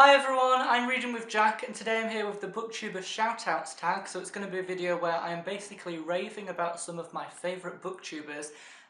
Hi everyone, I'm Reading with Jack and today I'm here with the BookTuber Shoutouts Tag. So it's going to be a video where I am basically raving about some of my favourite booktubers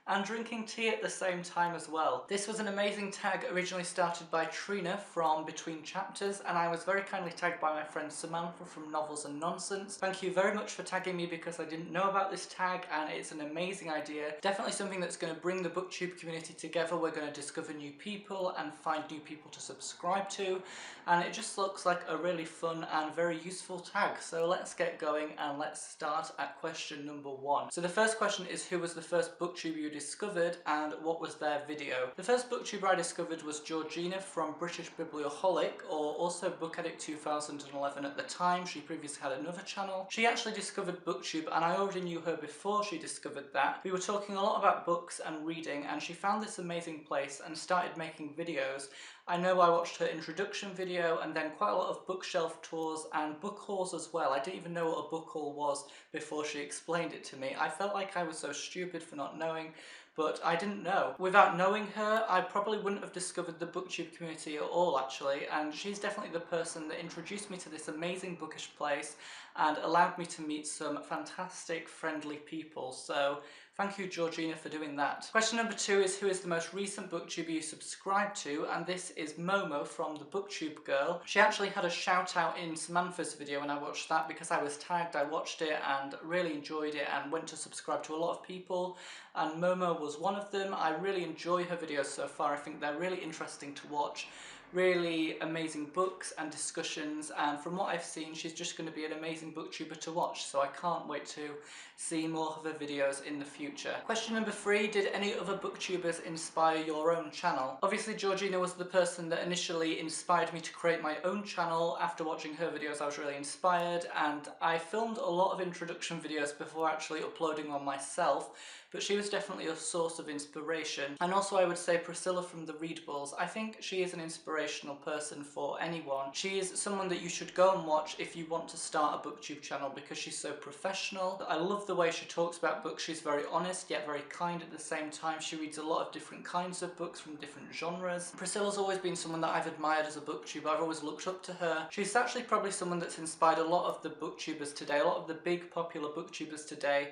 and drinking tea at the same time as well. This was an amazing tag originally started by Trina from Between Chapters, and I was very kindly tagged by my friend Samantha from Novels and Nonsense. Thank you very much for tagging me because I didn't know about this tag and it's an amazing idea. Definitely something that's going to bring the booktube community together. We're going to discover new people and find new people to subscribe to, and it just looks like a really fun and very useful tag. So let's get going and let's start at question number 1. So the first question is, who was the first booktuber you discovered and what was their video? The first booktuber I discovered was Georgina from British Biblioholic, or also Book Addict 2011 at the time. She previously had another channel. She actually discovered booktube and I already knew her before she discovered that. We were talking a lot about books and reading and she found this amazing place and started making videos. I know I watched her introduction video and then quite a lot of bookshelf tours and book hauls as well. I didn't even know what a book haul was before she explained it to me. I felt like I was so stupid for not knowing, but I didn't know. Without knowing her, I probably wouldn't have discovered the booktube community at all actually, and she's definitely the person that introduced me to this amazing bookish place and allowed me to meet some fantastic friendly people. So thank you, Georgina, for doing that. Question number 2 is, who is the most recent booktuber you subscribed to? And this is Momo from the BookTube Girl. She actually had a shout out in Samantha's video and I watched that because I was tagged. I watched it and really enjoyed it and went to subscribe to a lot of people, and Momo was one of them. I really enjoy her videos so far. I think they're really interesting to watch. Really amazing books and discussions, and from what I've seen she's just going to be an amazing booktuber to watch, so I can't wait to see more of her videos in the future. Question number 3, did any other booktubers inspire your own channel? Obviously Georgina was the person that initially inspired me to create my own channel. After watching her videos I was really inspired and I filmed a lot of introduction videos before actually uploading one myself, but she was definitely a source of inspiration. And also I would say Priscilla from the Readables. I think she is an inspirational person for anyone. She is someone that you should go and watch if you want to start a booktube channel because she's so professional. I love the way she talks about books. She's very honest yet very kind at the same time. She reads a lot of different kinds of books from different genres. Priscilla's always been someone that I've admired as a booktuber. I've always looked up to her. She's actually probably someone that's inspired a lot of the booktubers today, a lot of the big popular booktubers today.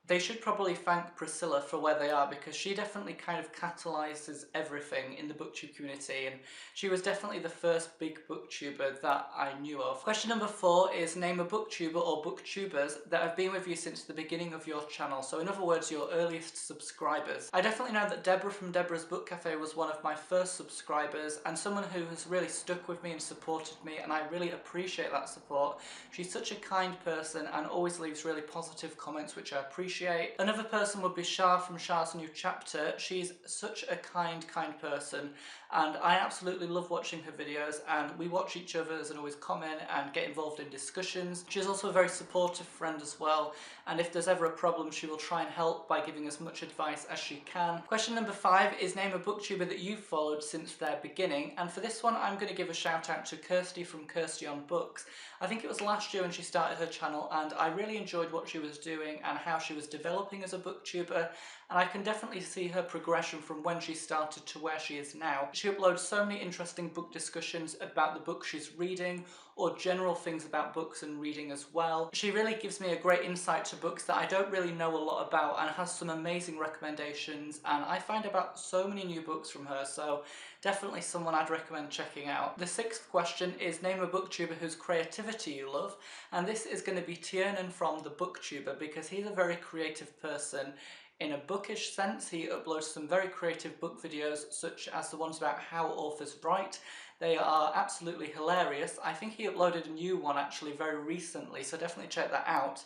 They should probably thank Priscilla for where they are because she definitely kind of catalyses everything in the booktube community, and she was definitely the first big booktuber that I knew of. Question number 4 is, name a booktuber or booktubers that have been with you since the beginning of your channel. So in other words, your earliest subscribers. I definitely know that Deborah from Deborah's Book Cafe was one of my first subscribers and someone who has really stuck with me and supported me, and I really appreciate that support. She's such a kind person and always leaves really positive comments, which I appreciate. Another person would be Shah from Shah's New Chapter. She's such a kind person and I absolutely love watching her videos, and we watch each other's and always comment and get involved in discussions. She's also a very supportive friend as well, and if there's ever a problem she will try and help by giving as much advice as she can. Question number 5 is, name a booktuber that you've followed since their beginning, and for this one I'm going to give a shout out to Kirsty from Kirsty on Books. I think it was last year when she started her channel and I really enjoyed what she was doing and how she was developing as a booktuber, and I can definitely see her progression from when she started to where she is now. She uploads so many interesting book discussions about the book she's reading or general things about books and reading as well. She really gives me a great insight to books that I don't really know a lot about and has some amazing recommendations, and I find about so many new books from her, so definitely someone I'd recommend checking out. The 6th question is, name a booktuber whose creativity you love, and this is going to be Tiernan from the BookTuber because he's a very creative person. In a bookish sense, he uploads some very creative book videos, such as the ones about how authors write. They are absolutely hilarious. I think he uploaded a new one actually very recently, so definitely check that out.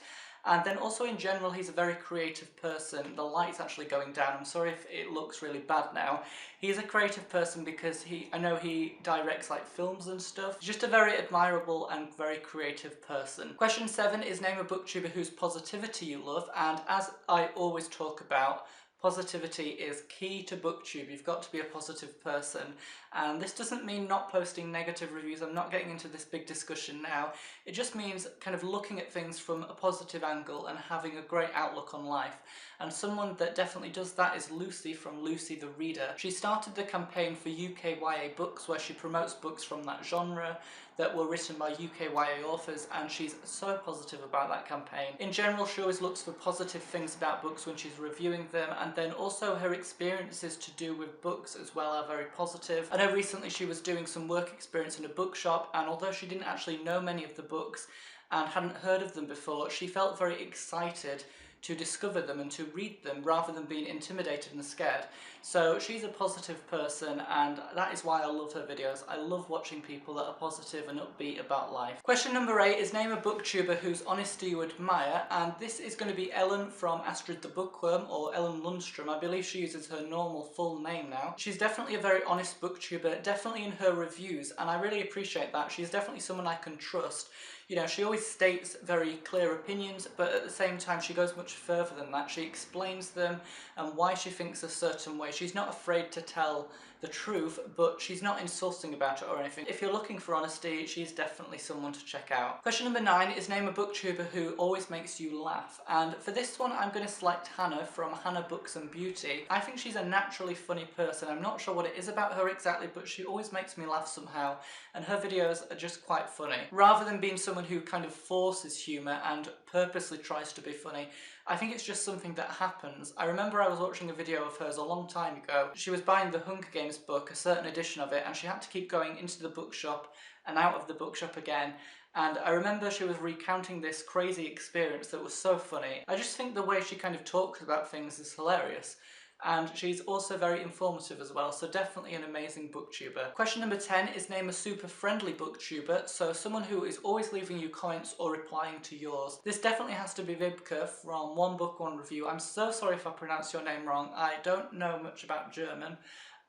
And then also in general, he's a very creative person. The light's actually going down. I'm sorry if it looks really bad now. He's a creative person because I know he directs like films and stuff. Just a very admirable and very creative person. Question 7 is, name a booktuber whose positivity you love, and as I always talk about, positivity is key to BookTube. You've got to be a positive person, and this doesn't mean not posting negative reviews. I'm not getting into this big discussion now. It just means kind of looking at things from a positive angle and having a great outlook on life. And someone that definitely does that is Lucy from Lucy the Reader. She started the campaign for UK YA books, where she promotes books from that genre that were written by UK YA authors, and she's so positive about that campaign. In general, she always looks for positive things about books when she's reviewing them, and then also her experiences to do with books as well are very positive. I know recently she was doing some work experience in a bookshop, and although she didn't actually know many of the books and hadn't heard of them before, she felt very excited to discover them and to read them rather than being intimidated and scared. So she's a positive person, and that is why I love her videos. I love watching people that are positive and upbeat about life. Question number 8 is name a booktuber whose honesty you admire, and this is going to be Ellen from Astrid the Bookworm, or Ellen Lundstrom. I believe she uses her normal full name now. She's definitely a very honest booktuber, definitely in her reviews, and I really appreciate that. She's definitely someone I can trust. You know, she always states very clear opinions, but at the same time she goes much further than that. She explains them and why she thinks a certain way. She's not afraid to tell the truth, but she's not insulting about it or anything. If you're looking for honesty, she's definitely someone to check out. Question number 9 is name a booktuber who always makes you laugh. And for this one, I'm going to select Hannah from Hannah Books and Beauty. I think she's a naturally funny person. I'm not sure what it is about her exactly, but she always makes me laugh somehow, and her videos are just quite funny. Rather than being someone who kind of forces humour and purposely tries to be funny, I think it's just something that happens. I remember I was watching a video of hers a long time ago. She was buying the Hunger Games book, a certain edition of it, and she had to keep going into the bookshop and out of the bookshop again. And I remember she was recounting this crazy experience that was so funny. I just think the way she kind of talks about things is hilarious. And she's also very informative as well, so definitely an amazing booktuber. Question number 10 is name a super friendly booktuber, so someone who is always leaving you comments or replying to yours. This definitely has to be Vibke from One Book One Review. I'm so sorry if I pronounce your name wrong. I don't know much about German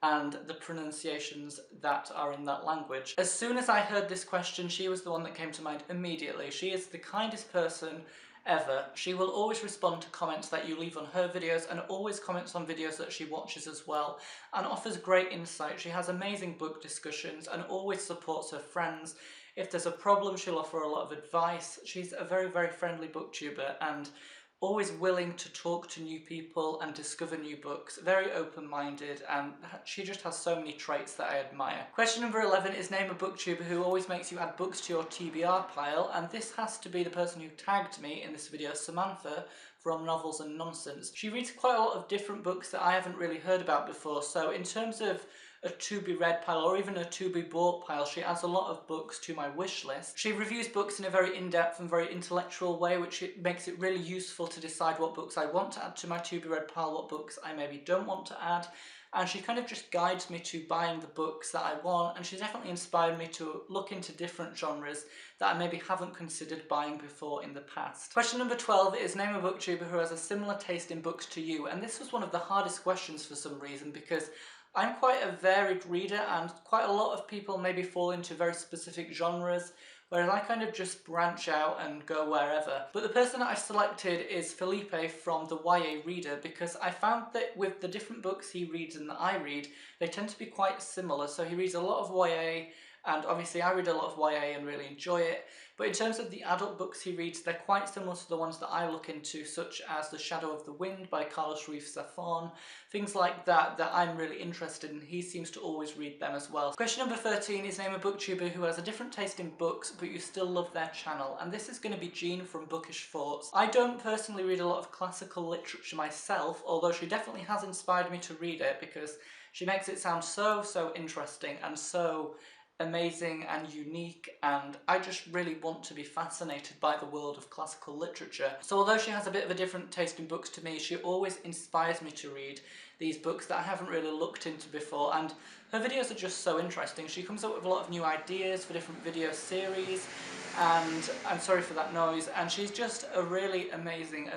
and the pronunciations that are in that language. As soon as I heard this question, she was the one that came to mind immediately. She is the kindest person ever. She will always respond to comments that you leave on her videos, and always comments on videos that she watches as well, and offers great insight. She has amazing book discussions and always supports her friends. If there's a problem, she'll offer a lot of advice. She's a very, very friendly booktuber and always willing to talk to new people and discover new books, very open-minded, and she just has so many traits that I admire. Question number 11 is name a booktuber who always makes you add books to your TBR pile, and this has to be the person who tagged me in this video, Samantha from Novels and Nonsense. She reads quite a lot of different books that I haven't really heard about before, so in terms of a to-be-read pile or even a to-be-bought pile, she adds a lot of books to my wish list. She reviews books in a very in-depth and very intellectual way, which makes it really useful to decide what books I want to add to my to-be-read pile, what books I maybe don't want to add. And she kind of just guides me to buying the books that I want, and she's definitely inspired me to look into different genres that I maybe haven't considered buying before in the past. Question number 12 is name a booktuber who has a similar taste in books to you, and this was one of the hardest questions for some reason, because I'm quite a varied reader, and quite a lot of people maybe fall into very specific genres, whereas I kind of just branch out and go wherever. But the person that I selected is Felipe from the YA Reader, because I found that with the different books he reads and that I read, they tend to be quite similar. So he reads a lot of YA, and obviously I read a lot of YA and really enjoy it. But in terms of the adult books he reads, they're quite similar to the ones that I look into, such as The Shadow of the Wind by Carlos Ruiz Zafón, things like that I'm really interested in. He seems to always read them as well. Question number 13 is name a booktuber who has a different taste in books, but you still love their channel, and this is going to be Jean from Bookish Thoughts. I don't personally read a lot of classical literature myself, although she definitely has inspired me to read it, because she makes it sound so interesting and so amazing and unique, and I just really want to be fascinated by the world of classical literature. So although she has a bit of a different taste in books to me, she always inspires me to read these books that I haven't really looked into before, and her videos are just so interesting. She comes up with a lot of new ideas for different video series, and I'm sorry for that noise, and she's just a really amazing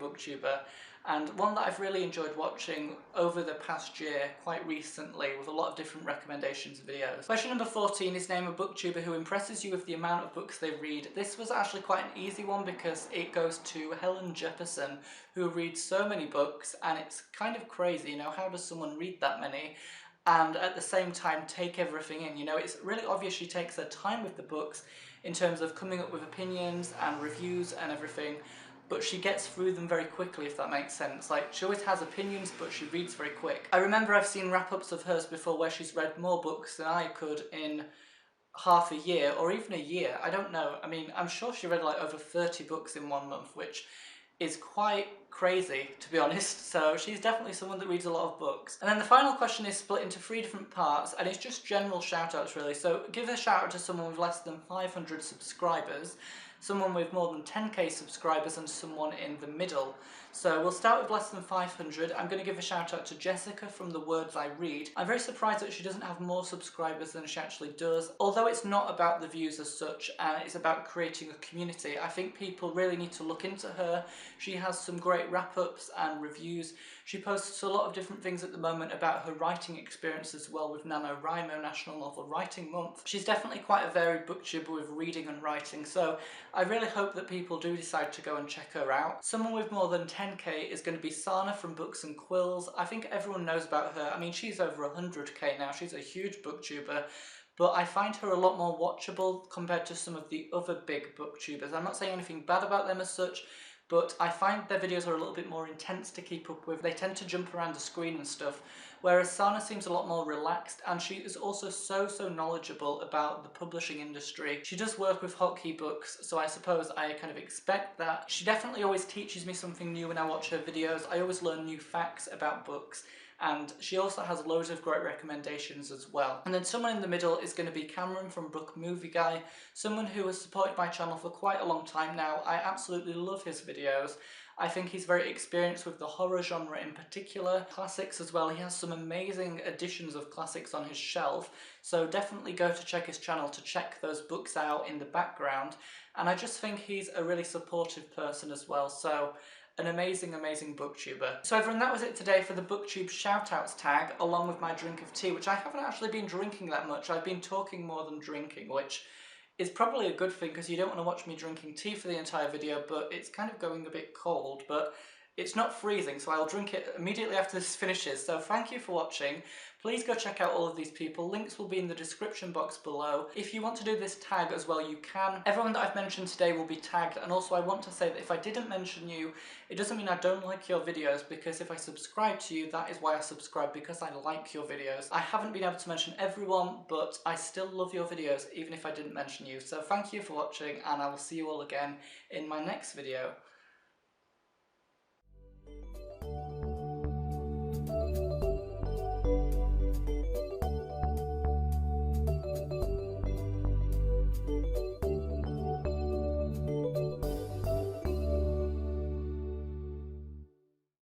booktuber. and one that I've really enjoyed watching over the past year, quite recently, with a lot of different recommendations videos. Question number 14 is name a booktuber who impresses you with the amount of books they read. This was actually quite an easy one because it goes to Helen Jefferson, who reads so many books, and it's kind of crazy, you know, how does someone read that many and at the same time take everything in? You know, it's really obvious she takes her time with the books in terms of coming up with opinions and reviews and everything, but she gets through them very quickly, if that makes sense. Like, she always has opinions, but she reads very quick. I remember I've seen wrap-ups of hers before where she's read more books than I could in half a year, or even a year, I don't know. I mean, I'm sure she read like over 30 books in 1 month, which is quite crazy, to be honest. So she's definitely someone that reads a lot of books. And then the final question is split into 3 different parts, and it's just general shout-outs really. So give a shout-out to someone with less than 500 subscribers, someone with more than 10k subscribers, and someone in the middle. So we'll start with less than 500. I'm going to give a shout out to Jessica from The Words I Read. I'm very surprised that she doesn't have more subscribers than she actually does. Although it's not about the views as such, and it's about creating a community, I think people really need to look into her. She has some great wrap-ups and reviews. She posts a lot of different things at the moment about her writing experience as well with NaNoWriMo, National Novel Writing Month. She's definitely quite a varied booktuber with reading and writing, so I really hope that people do decide to go and check her out. Someone with more than 10k is going to be Sana from Books and Quills. I think everyone knows about her. I mean, she's over 100k now. She's a huge booktuber, but I find her a lot more watchable compared to some of the other big booktubers. I'm not saying anything bad about them as such, but I find their videos are a little bit more intense to keep up with. They tend to jump around the screen and stuff, whereas Sana seems a lot more relaxed, and she is also so knowledgeable about the publishing industry. She does work with hotkey books, so I suppose I kind of expect that. She definitely always teaches me something new when I watch her videos. I always learn new facts about books, and she also has loads of great recommendations as well. And then someone in the middle is going to be Cameron from Book Movie Guy, someone who has supported my channel for quite a long time now. I absolutely love his videos. I think he's very experienced with the horror genre in particular, classics as well. He has some amazing editions of classics on his shelf, so definitely go to check his channel to check those books out in the background. And I just think he's a really supportive person as well, so an amazing booktuber. So everyone, that was it today for the BookTube Shoutouts tag, along with my drink of tea, which I haven't actually been drinking that much. I've been talking more than drinking, which is probably a good thing because you don't want to watch me drinking tea for the entire video, but it's kind of going a bit cold, but it's not freezing, so I'll drink it immediately after this finishes. So thank you for watching. Please go check out all of these people. Links will be in the description box below. If you want to do this tag as well, you can. Everyone that I've mentioned today will be tagged, and also I want to say that if I didn't mention you, it doesn't mean I don't like your videos, because if I subscribe to you, that is why I subscribe, because I like your videos. I haven't been able to mention everyone, but I still love your videos, even if I didn't mention you. So thank you for watching, and I will see you all again in my next video.